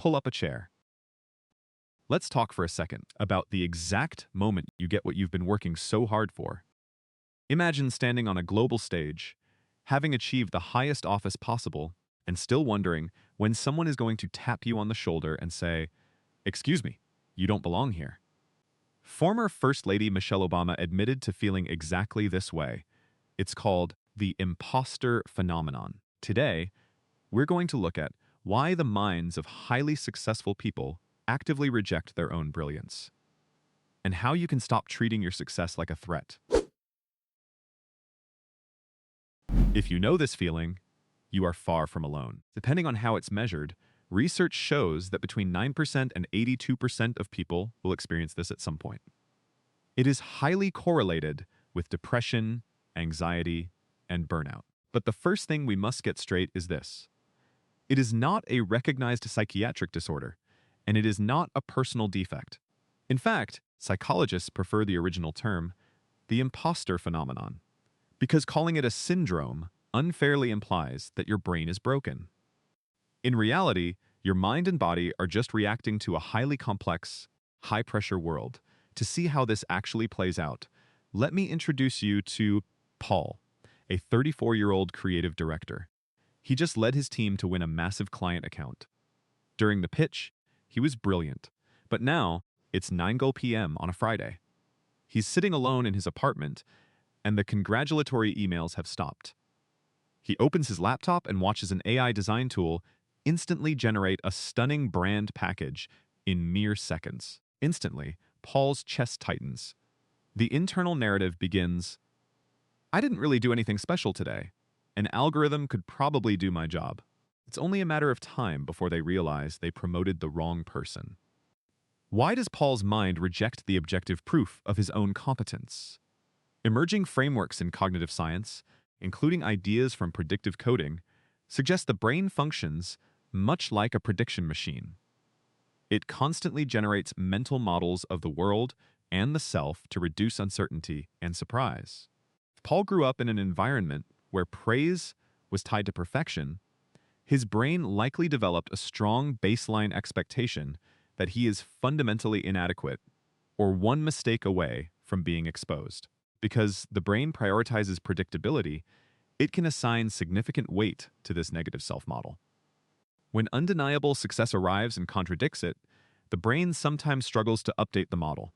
pull up a chair. Let's talk for a second about the exact moment you get what you've been working so hard for. Imagine standing on a global stage, having achieved the highest office possible, and still wondering when someone is going to tap you on the shoulder and say, "Excuse me, you don't belong here." Former First Lady Michelle Obama admitted to feeling exactly this way. It's called the imposter phenomenon. Today, we're going to look at why the minds of highly successful people actively reject their own brilliance, and how you can stop treating your success like a threat. If you know this feeling, you are far from alone. Depending on how it's measured, research shows that between 9% and 82% of people will experience this at some point. It is highly correlated with depression, anxiety, and burnout. But the first thing we must get straight is this. It is not a recognized psychiatric disorder, and it is not a personal defect. In fact, psychologists prefer the original term, the imposter phenomenon, because calling it a syndrome unfairly implies that your brain is broken. In reality, your mind and body are just reacting to a highly complex, high-pressure world. To see how this actually plays out, let me introduce you to Paul, a 34-year-old creative director. He just led his team to win a massive client account. During the pitch, he was brilliant, but now it's 9 p.m. on a Friday. He's sitting alone in his apartment, and the congratulatory emails have stopped. He opens his laptop and watches an AI design tool instantly generate a stunning brand package in mere seconds. Instantly, Paul's chest tightens. The internal narrative begins, "I didn't really do anything special today. An algorithm could probably do my job." It's only a matter of time before they realize they promoted the wrong person. Why does Paul's mind reject the objective proof of his own competence? Emerging frameworks in cognitive science, including ideas from predictive coding, suggest the brain functions much like a prediction machine. It constantly generates mental models of the world and the self to reduce uncertainty and surprise. If Paul grew up in an environment where praise was tied to perfection, his brain likely developed a strong baseline expectation that he is fundamentally inadequate or one mistake away from being exposed. Because the brain prioritizes predictability, it can assign significant weight to this negative self-model. When undeniable success arrives and contradicts it, the brain sometimes struggles to update the model.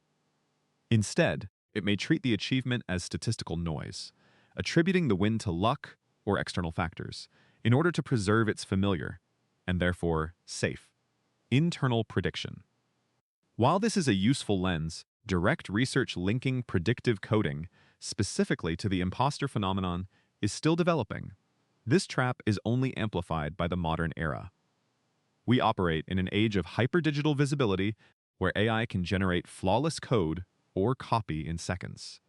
Instead, it may treat the achievement as statistical noise, attributing the win to luck or external factors, in order to preserve its familiar, and therefore safe, internal prediction. While this is a useful lens, direct research linking predictive coding specifically to the imposter phenomenon is still developing. This trap is only amplified by the modern era. We operate in an age of hyperdigital visibility where AI can generate flawless code or copy in seconds.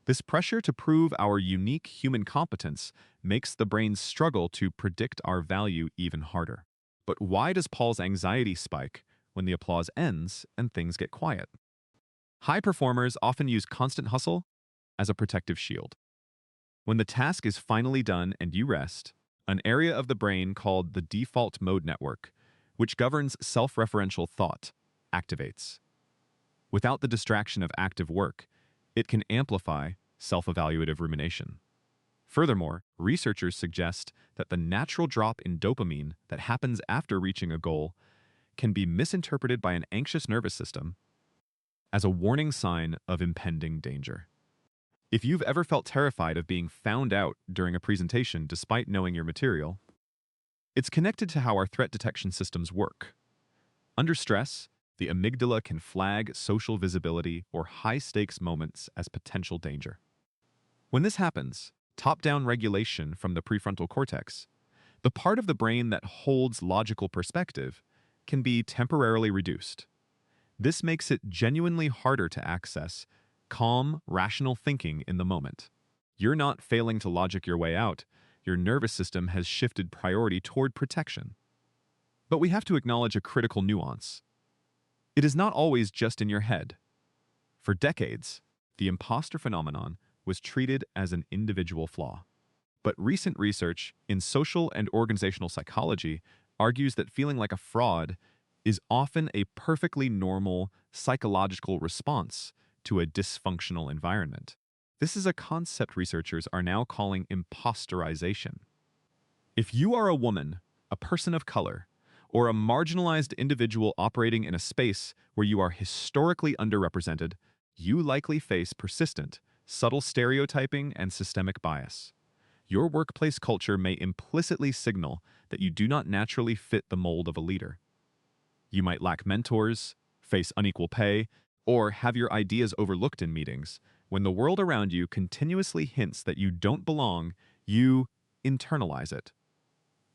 This pressure to prove our unique human competence makes the brain struggle to predict our value even harder. But why does Paul's anxiety spike when the applause ends and things get quiet? High performers often use constant hustle as a protective shield. When the task is finally done and you rest, an area of the brain called the default mode network, which governs self-referential thought, activates. Without the distraction of active work, it can amplify self-evaluative rumination. Furthermore, researchers suggest that the natural drop in dopamine that happens after reaching a goal can be misinterpreted by an anxious nervous system as a warning sign of impending danger. If you've ever felt terrified of being found out during a presentation despite knowing your material, it's connected to how our threat detection systems work. Under stress, the amygdala can flag social visibility or high-stakes moments as potential danger. When this happens, top-down regulation from the prefrontal cortex, the part of the brain that holds logical perspective, can be temporarily reduced. This makes it genuinely harder to access calm, rational thinking in the moment. You're not failing to logic your way out. Your nervous system has shifted priority toward protection. But we have to acknowledge a critical nuance. It is not always just in your head. For decades, the imposter phenomenon was treated as an individual flaw. But recent research in social and organizational psychology argues that feeling like a fraud is often a perfectly normal psychological response to a dysfunctional environment. This is a concept researchers are now calling imposterization. If you are a woman, a person of color, or a marginalized individual operating in a space where you are historically underrepresented, you likely face persistent, subtle stereotyping and systemic bias. Your workplace culture may implicitly signal that you do not naturally fit the mold of a leader. You might lack mentors, face unequal pay, or have your ideas overlooked in meetings. When the world around you continuously hints that you don't belong, you internalize it.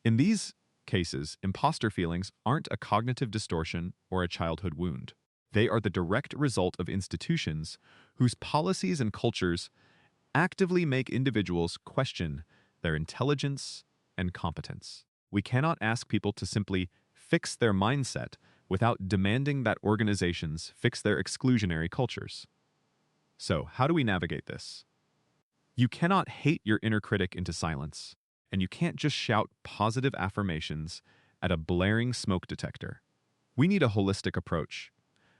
In these cases, imposter feelings aren't a cognitive distortion or a childhood wound. They are the direct result of institutions whose policies and cultures actively make individuals question their intelligence and competence. We cannot ask people to simply fix their mindset without demanding that organizations fix their exclusionary cultures. So, how do we navigate this? You cannot hate your inner critic into silence, and you can't just shout positive affirmations at a blaring smoke detector. We need a holistic approach.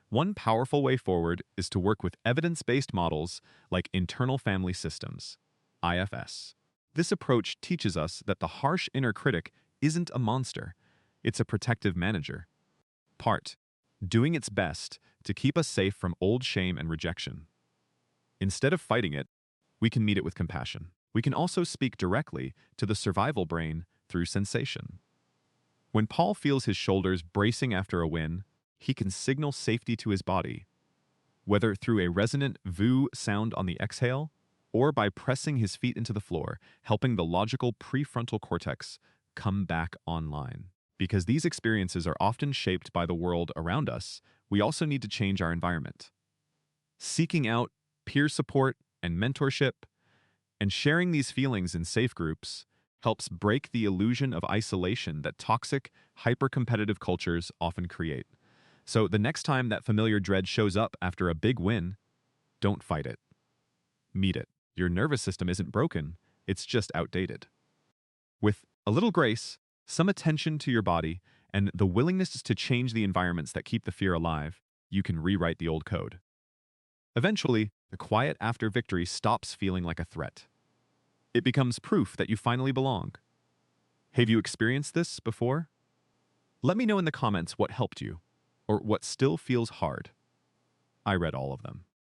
One powerful way forward is to work with evidence-based models like internal family systems, IFS. This approach teaches us that the harsh inner critic isn't a monster, it's a protective manager. Part, doing its best to keep us safe from old shame and rejection. Instead of fighting it, we can meet it with compassion. We can also speak directly to the survival brain through sensation. When Paul feels his shoulders bracing after a win, he can signal safety to his body, whether through a resonant VOO sound on the exhale or by pressing his feet into the floor, helping the logical prefrontal cortex come back online. Because these experiences are often shaped by the world around us, we also need to change our environment. Seeking out peer support and mentorship, and sharing these feelings in safe groups helps break the illusion of isolation that toxic, hyper-competitive cultures often create. So the next time that familiar dread shows up after a big win, don't fight it. Meet it. Your nervous system isn't broken, it's just outdated. With a little grace, some attention to your body, and the willingness to change the environments that keep the fear alive, you can rewrite the old code. Eventually, the quiet after victory stops feeling like a threat. It becomes proof that you finally belong. Have you experienced this before? Let me know in the comments what helped you, or what still feels hard. I read all of them.